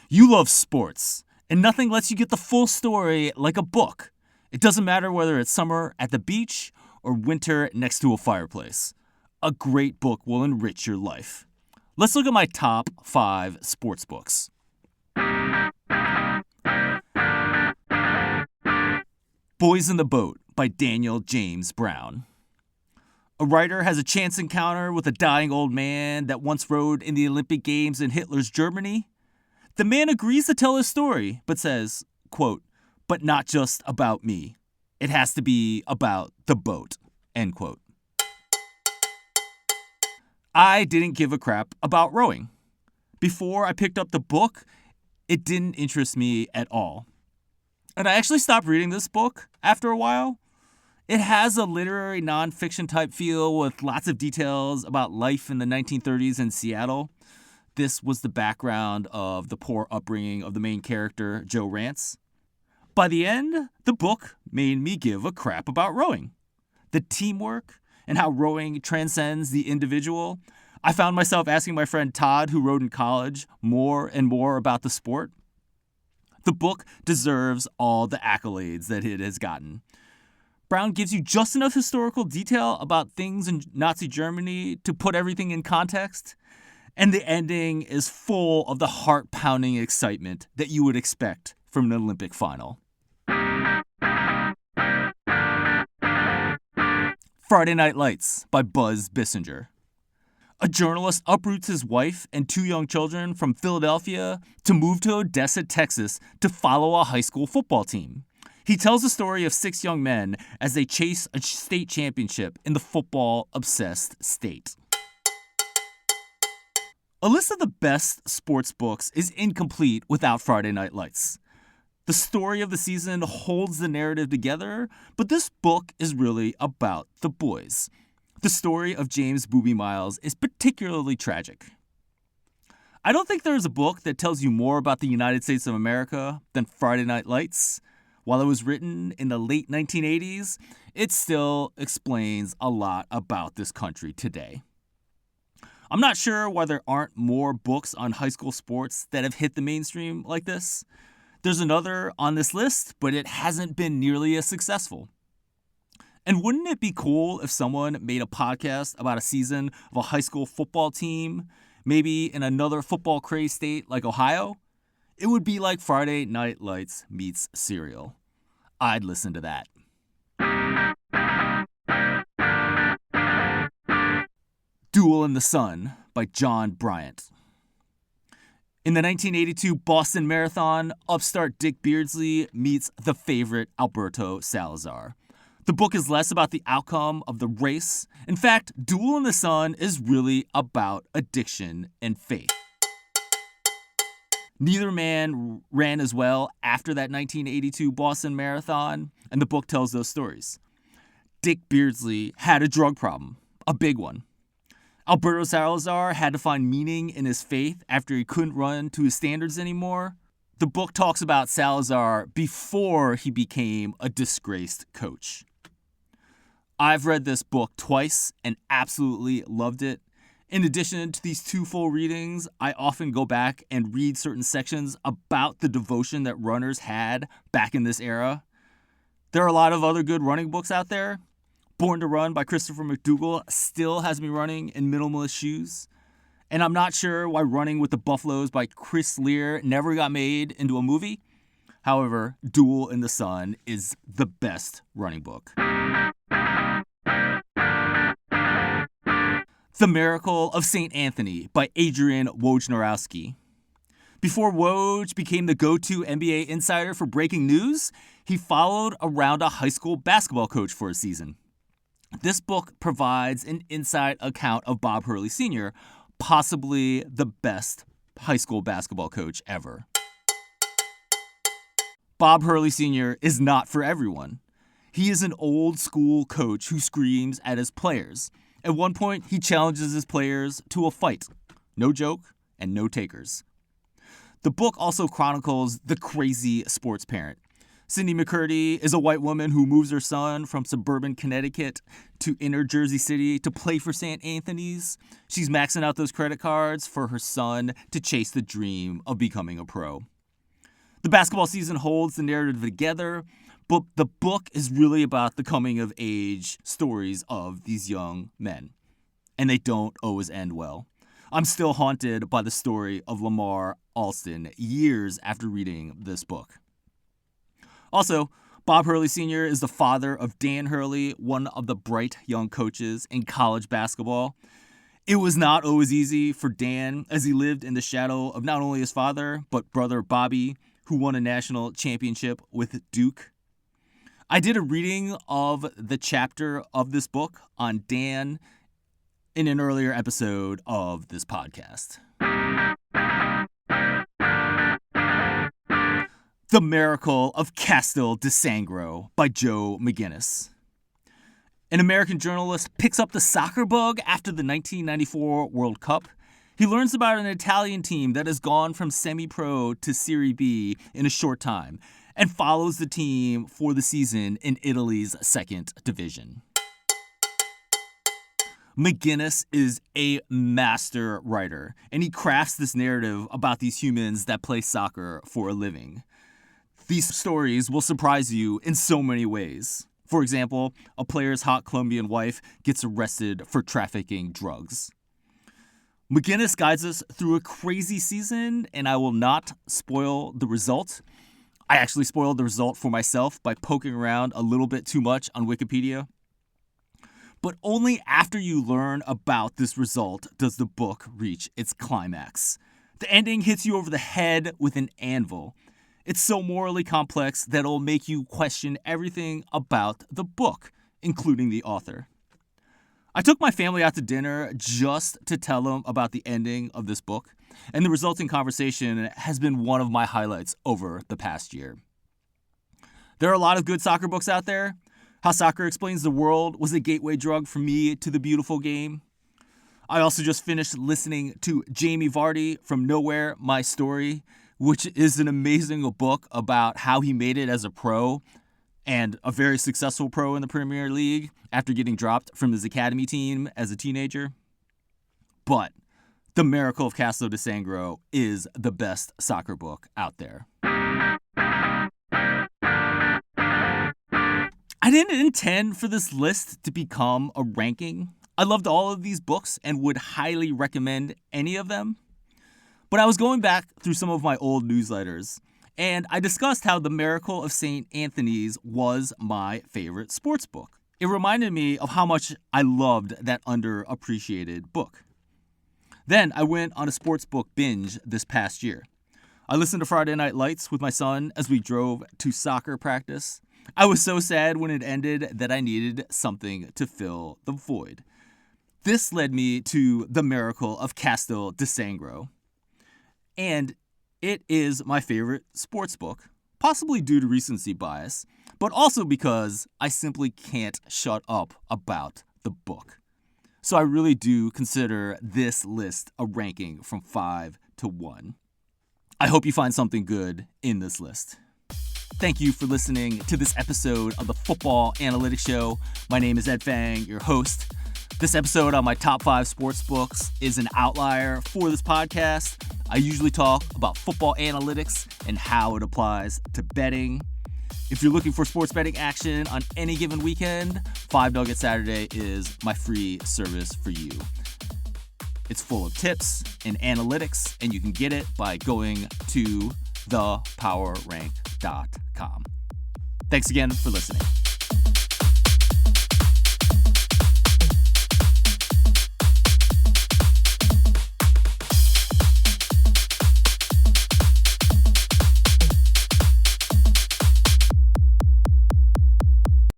You love sports, and nothing lets you get the full story like a book. It doesn't matter whether it's summer at the beach or winter next to a fireplace. A great book will enrich your life. Let's look at my top 5 sports books. Boys in the Boat by Daniel James Brown. A writer has a chance encounter with a dying old man that once rode in the Olympic Games in Hitler's Germany. The man agrees to tell his story, but says, quote, "but not just about me. It has to be about the boat," end quote. I didn't give a crap about rowing. Before I picked up the book, it didn't interest me at all. And I actually stopped reading this book after a while. It has a literary nonfiction type feel with lots of details about life in the 1930s in Seattle. This was the background of the poor upbringing of the main character, Joe Rance. By the end, the book made me give a crap about rowing. The teamwork and how rowing transcends the individual. I found myself asking my friend Todd, who rowed in college, more and more about the sport. The book deserves all the accolades that it has gotten. Brown gives you just enough historical detail about things in Nazi Germany to put everything in context, and the ending is full of the heart-pounding excitement that you would expect from an Olympic final. Friday Night Lights by Buzz Bissinger. A journalist uproots his wife and 2 young children from Philadelphia to move to Odessa, Texas to follow a high school football team. He tells the story of 6 young men as they chase a state championship in the football-obsessed state. A list of the best sports books is incomplete without Friday Night Lights. The story of the season holds the narrative together, but this book is really about the boys. The story of James Booby Miles is particularly tragic. I don't think there is a book that tells you more about the United States of America than Friday Night Lights. While it was written in the late 1980s, it still explains a lot about this country today. I'm not sure why there aren't more books on high school sports that have hit the mainstream like this. There's another on this list, but it hasn't been nearly as successful. And wouldn't it be cool if someone made a podcast about a season of a high school football team, maybe in another football-crazed state like Ohio? It would be like Friday Night Lights meets Serial. I'd listen to that. Duel in the Sun by John Bryant. In the 1982 Boston Marathon, upstart Dick Beardsley meets the favorite Alberto Salazar. The book is less about the outcome of the race. In fact, Duel in the Sun is really about addiction and faith. Neither man ran as well after that 1982 Boston Marathon, and the book tells those stories. Dick Beardsley had a drug problem, a big one. Alberto Salazar had to find meaning in his faith after he couldn't run to his standards anymore. The book talks about Salazar before he became a disgraced coach. I've read this book twice and absolutely loved it. In addition to these 2 full readings, I often go back and read certain sections about the devotion that runners had back in this era. There are a lot of other good running books out there. Born to Run by Christopher McDougall still has me running in minimalist shoes. And I'm not sure why Running with the Buffaloes by Chris Lear never got made into a movie. However, Duel in the Sun is the best running book. The Miracle of St. Anthony by Adrian Wojnarowski. Before Woj became the go-to NBA insider for breaking news, he followed around a high school basketball coach for a season. This book provides an inside account of Bob Hurley Sr., possibly the best high school basketball coach ever. Bob Hurley Sr. is not for everyone. He is an old school coach who screams at his players. At one point, he challenges his players to a fight. No joke and no takers. The book also chronicles the crazy sports parent. Cindy McCurdy is a white woman who moves her son from suburban Connecticut to inner Jersey City to play for St. Anthony's. She's maxing out those credit cards for her son to chase the dream of becoming a pro. The basketball season holds the narrative together, but the book is really about the coming-of-age stories of these young men. And they don't always end well. I'm still haunted by the story of Lamar Alston years after reading this book. Also, Bob Hurley Sr. is the father of Dan Hurley, one of the bright young coaches in college basketball. It was not always easy for Dan as he lived in the shadow of not only his father, but brother Bobby, who won a national championship with Duke. I did a reading of the chapter of this book on Dan in an earlier episode of this podcast. The Miracle of Castel de Sangro by Joe McGinniss. An American journalist picks up the soccer bug after the 1994 World Cup. He learns about an Italian team that has gone from semi-pro to Serie B in a short time and follows the team for the season in Italy's second division. McGinniss is a master writer, and he crafts this narrative about these humans that play soccer for a living. These stories will surprise you in so many ways. For example, a player's hot Colombian wife gets arrested for trafficking drugs. McGinniss guides us through a crazy season, and I will not spoil the result. I actually spoiled the result for myself by poking around a little bit too much on Wikipedia. But only after you learn about this result does the book reach its climax. The ending hits you over the head with an anvil. It's so morally complex that it'll make you question everything about the book, including the author. I took my family out to dinner just to tell them about the ending of this book, and the resulting conversation has been one of my highlights over the past year. There are a lot of good soccer books out there. How Soccer Explains the World was a gateway drug for me to the beautiful game. I also just finished listening to Jamie Vardy from Nowhere, My Story, which is an amazing book about how he made it as a pro and a very successful pro in the Premier League after getting dropped from his academy team as a teenager. But The Miracle of Castel de Sangro is the best soccer book out there. I didn't intend for this list to become a ranking. I loved all of these books and would highly recommend any of them. But I was going back through some of my old newsletters, and I discussed how The Miracle of St. Anthony's was my favorite sports book. It reminded me of how much I loved that underappreciated book. Then I went on a sports book binge this past year. I listened to Friday Night Lights with my son as we drove to soccer practice. I was so sad when it ended that I needed something to fill the void. This led me to The Miracle of Castel de Sangro. And it is my favorite sports book, possibly due to recency bias, but also because I simply can't shut up about the book. So I really do consider this list a ranking from 5 to 1. I hope you find something good in this list. Thank you for listening to this episode of the Football Analytics Show. My name is Ed Fang, your host. This episode on my top 5 sports books is an outlier for this podcast. I usually talk about football analytics and how it applies to betting. If you're looking for sports betting action on any given weekend, 5 Nugget Saturday is my free service for you. It's full of tips and analytics, and you can get it by going to thepowerrank.com. Thanks again for listening.